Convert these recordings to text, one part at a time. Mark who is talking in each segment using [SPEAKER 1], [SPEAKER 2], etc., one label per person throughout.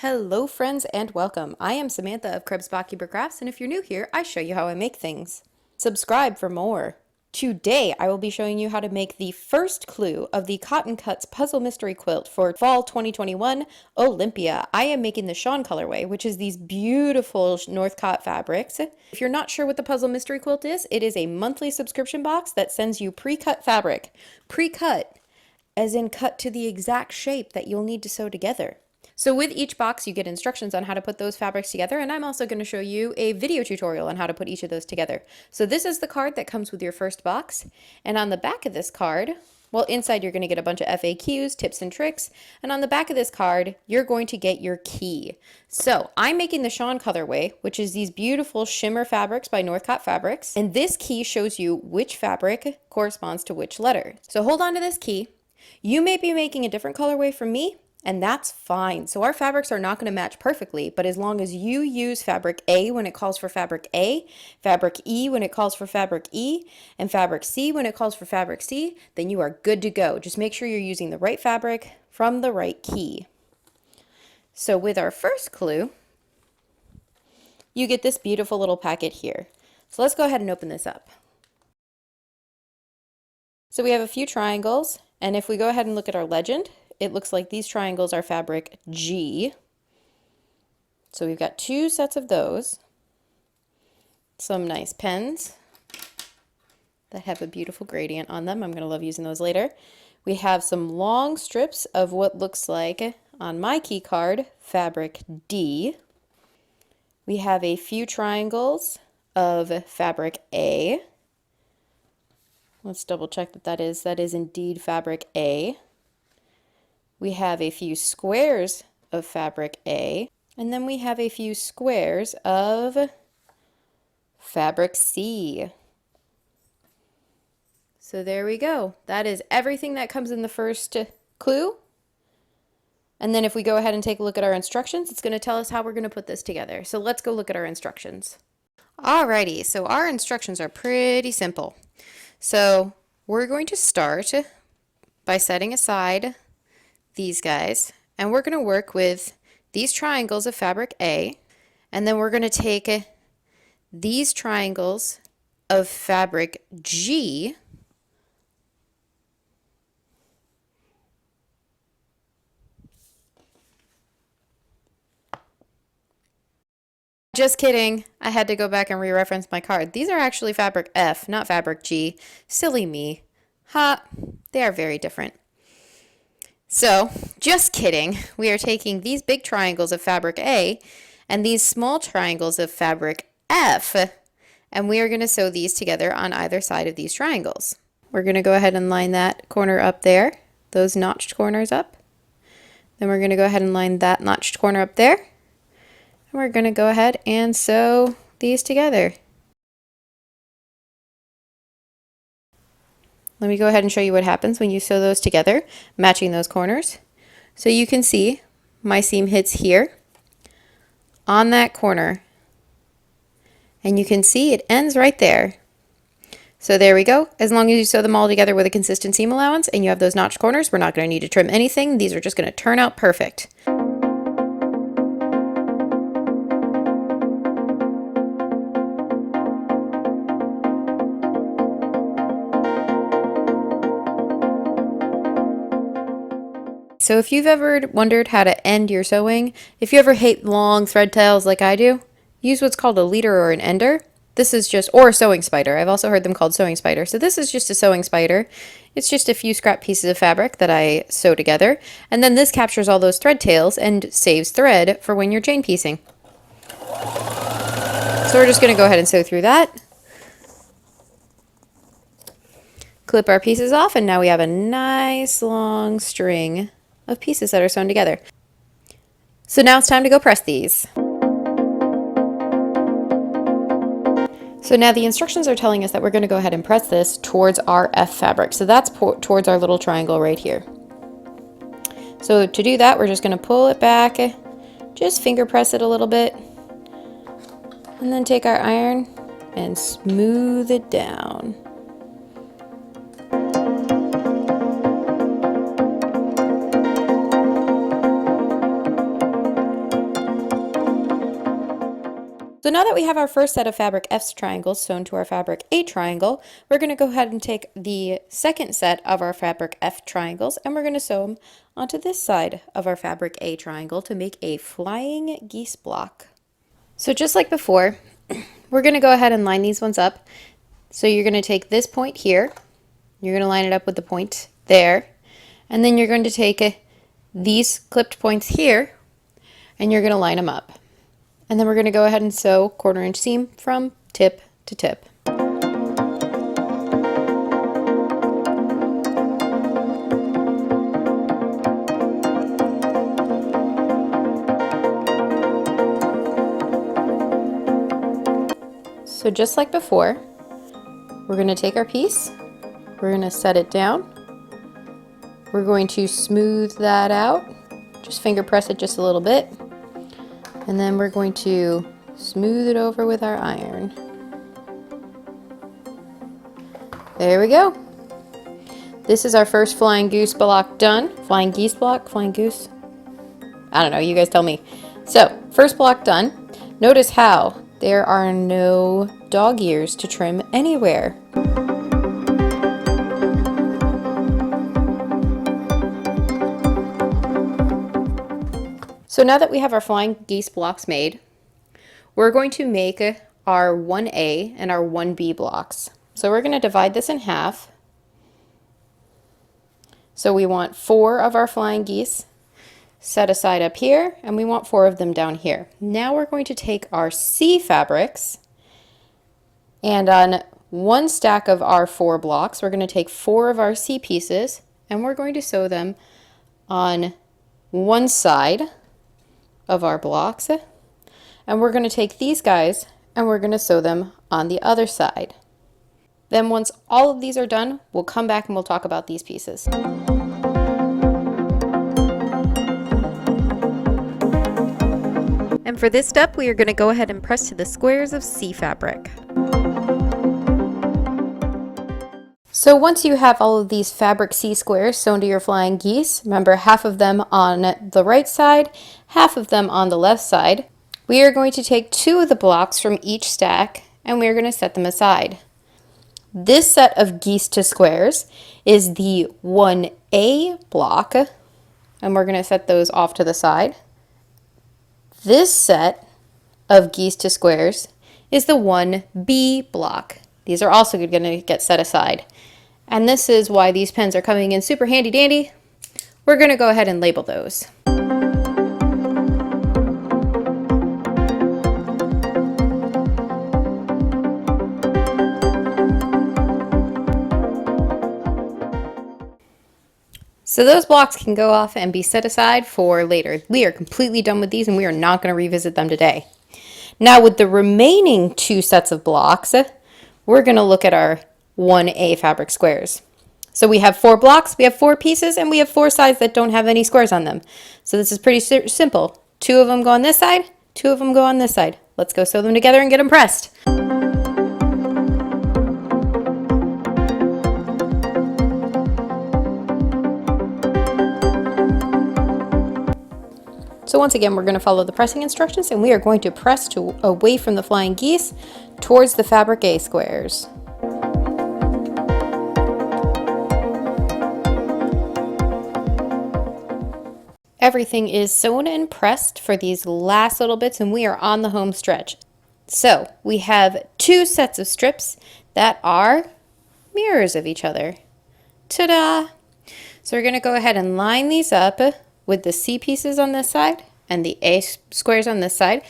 [SPEAKER 1] Hello friends and welcome. I am Samantha of Krebs Bookkeeper Crafts, and if you're new here, I show you how I make things. Subscribe for more. Today I will be showing you how to make the first clue of the Cotton Cuts Puzzle Mystery Quilt for Fall 2021 Olympia. I am making the Shawn colorway, which is these beautiful Northcott fabrics. If you're not sure what the Puzzle Mystery Quilt is, it is a monthly subscription box that sends you pre-cut fabric. Pre-cut, as in cut to the exact shape that you'll need to sew together. So with each box, you get instructions on how to put those fabrics together, and I'm also going to show you a video tutorial on how to put each of those together. So this is the card that comes with your first box, and on the back of this card, well, inside you're going to get a bunch of FAQs, tips and tricks, and on the back of this card, you're going to get your key. So I'm making the Shawn colorway, which is these beautiful shimmer fabrics by Northcott Fabrics, and this key shows you which fabric corresponds to which letter. So hold on to this key. You may be making a different colorway from me, and that's fine. So our fabrics are not going to match perfectly, but as long as you use fabric A when it calls for fabric A, fabric E when it calls for fabric E, and fabric C when it calls for fabric C, then you are good to go. Just make sure you're using the right fabric from the right key. So with our first clue, you get this beautiful little packet here. So let's go ahead and open this up. So we have a few triangles, and if we go ahead and look at our legend, it looks like these triangles are fabric G. So we've got two sets of those. Some nice pens that have a beautiful gradient on them. I'm going to love using those later. We have some long strips of what looks like, on my key card, fabric D. We have a few triangles of fabric A. Let's double check that is indeed fabric A. We have a few squares of fabric A, and then we have a few squares of fabric C. So there we go. That is everything that comes in the first clue. And then if we go ahead and take a look at our instructions, it's going to tell us how we're going to put this together. So let's go look at our instructions. Alrighty, so our instructions are pretty simple. So we're going to start by setting aside these guys, and we're going to work with these triangles of fabric A, and then we're going to take these triangles of fabric G, just kidding, I had to go back and re-reference my card. These are actually fabric F, not fabric G. Silly me. Ha, they are very different. So, just kidding, we are taking these big triangles of fabric A and these small triangles of fabric F, and we are going to sew these together on either side of these triangles. We're going to go ahead and line that corner up there, those notched corners up. Then we're going to go ahead and line that notched corner up there. And we're going to go ahead and sew these together. Let me go ahead and show you what happens when you sew those together, matching those corners. So you can see my seam hits here on that corner, and you can see it ends right there. So there we go. As long as you sew them all together with a consistent seam allowance and you have those notched corners, we're not going to need to trim anything. These are just going to turn out perfect. So if you've ever wondered how to end your sewing, if you ever hate long thread tails like I do, use what's called a leader or an ender. This is just, or a sewing spider. I've also heard them called sewing spider. So this is just a sewing spider. It's just a few scrap pieces of fabric that I sew together. And then this captures all those thread tails and saves thread for when you're chain piecing. So we're just going to go ahead and sew through that. Clip our pieces off, and now we have a nice long string of pieces that are sewn together. So now it's time to go press these. So now the instructions are telling us that we're going to go ahead and press this towards our F fabric. So that's towards our little triangle right here. So to do that, we're just going to pull it back, just finger press it a little bit, and then take our iron and smooth it down. So now that we have our first set of fabric F triangles sewn to our fabric A triangle, we're going to go ahead and take the second set of our fabric F triangles and we're going to sew them onto this side of our fabric A triangle to make a flying geese block. So just like before, we're going to go ahead and line these ones up. So you're going to take this point here, you're going to line it up with the point there, and then you're going to take these clipped points here and you're going to line them up. And then we're going to go ahead and sew 1/4 inch seam from tip to tip. So just like before, we're going to take our piece, we're going to set it down, we're going to smooth that out, just finger press it just a little bit, and then we're going to smooth it over with our iron. There we go. This is our first flying goose block done. Flying geese block? Flying goose? I don't know, you guys tell me. So, first block done. Notice how there are no dog ears to trim anywhere. So now that we have our flying geese blocks made, we're going to make our 1A and our 1B blocks. So we're going to divide this in half. So we want 4 of our flying geese set aside up here, and we want 4 of them down here. Now we're going to take our C fabrics, and on one stack of our 4 blocks, we're going to take 4 of our C pieces, and we're going to sew them on one side of our blocks, and we're going to take these guys and we're going to sew them on the other side. Then once all of these are done, we'll come back and we'll talk about these pieces. And for this step, we are going to go ahead and press to the squares of C fabric. So once you have all of these fabric C squares sewn to your flying geese, remember half of them on the right side, half of them on the left side, we are going to take 2 of the blocks from each stack and we are going to set them aside. This set of geese to squares is the 1A block, and we're going to set those off to the side. This set of geese to squares is the 1B block. These are also going to get set aside. And this is why these pens are coming in super handy dandy. We're going to go ahead and label those. So those blocks can go off and be set aside for later. We are completely done with these and we are not going to revisit them today. Now with the remaining 2 sets of blocks, we're going to look at our 1A fabric squares. So we have 4 blocks, we have 4 pieces, and we have 4 sides that don't have any squares on them. So this is pretty simple. 2 of them go on this side, 2 of them go on this side. Let's go sew them together and get them pressed. So once again, we're going to follow the pressing instructions and we are going to press away from the flying geese towards the fabric A squares. Everything is sewn and pressed for these last little bits and we are on the home stretch. So we have 2 sets of strips that are mirrors of each other. Ta-da! So we're going to go ahead and line these up with the C pieces on this side and the A squares on this side.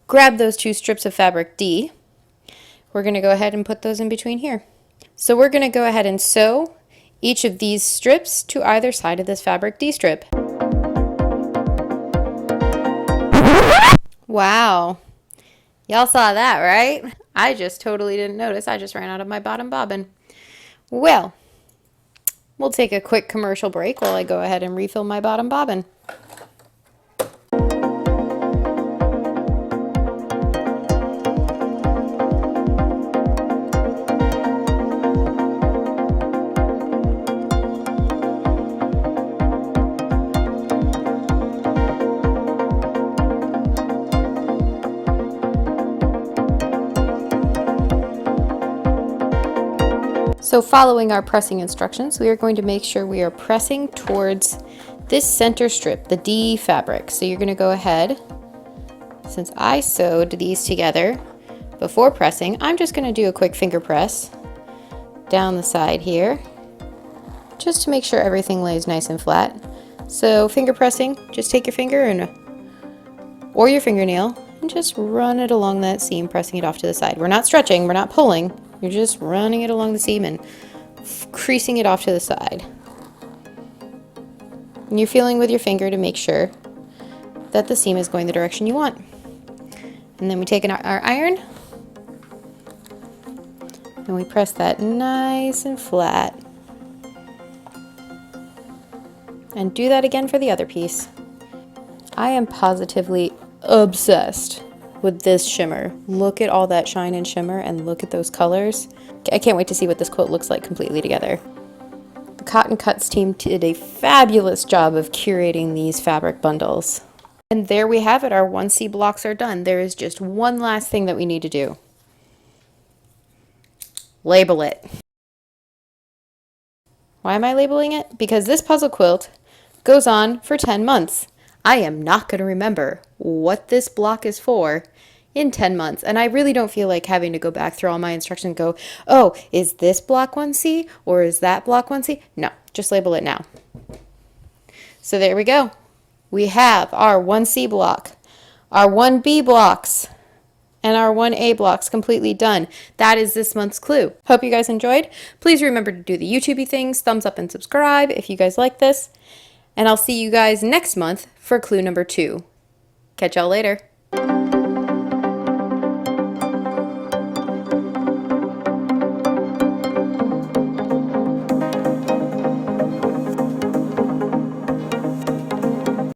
[SPEAKER 1] Grab those 2 strips of fabric D. We're going to go ahead and put those in between here. So we're going to go ahead and sew each of these strips to either side of this fabric D strip. Wow. Y'all saw that, right? I just totally didn't notice. I just ran out of my bottom bobbin. Well, we'll take a quick commercial break while I go ahead and refill my bottom bobbin. So following our pressing instructions, we are going to make sure we are pressing towards this center strip, the D fabric. So you're going to go ahead, since I sewed these together before pressing, I'm just going to do a quick finger press down the side here, just to make sure everything lays nice and flat. So finger pressing, just take your finger or your fingernail and just run it along that seam, pressing it off to the side. We're not stretching, we're not pulling, you're just running it along the seam and creasing it off to the side. And you're feeling with your finger to make sure that the seam is going the direction you want. And then we take our iron and we press that nice and flat. And do that again for the other piece. I am positively obsessed with this shimmer. Look at all that shine and shimmer and look at those colors. I can't wait to see what this quilt looks like completely together. The Cotton Cuts team did a fabulous job of curating these fabric bundles. And there we have it, our 1C blocks are done. There is just one last thing that we need to do. Label it. Why am I labeling it? Because this puzzle quilt goes on for 10 months. I am not going to remember what this block is for in 10 months. And I really don't feel like having to go back through all my instructions and go, oh, is this block 1C or is that block 1C? No, just label it now. So there we go. We have our 1C block, our 1B blocks, and our 1A blocks completely done. That is this month's clue. Hope you guys enjoyed. Please remember to do the YouTubey things, thumbs up and subscribe if you guys like this. And I'll see you guys next month for clue number 2. Catch y'all later.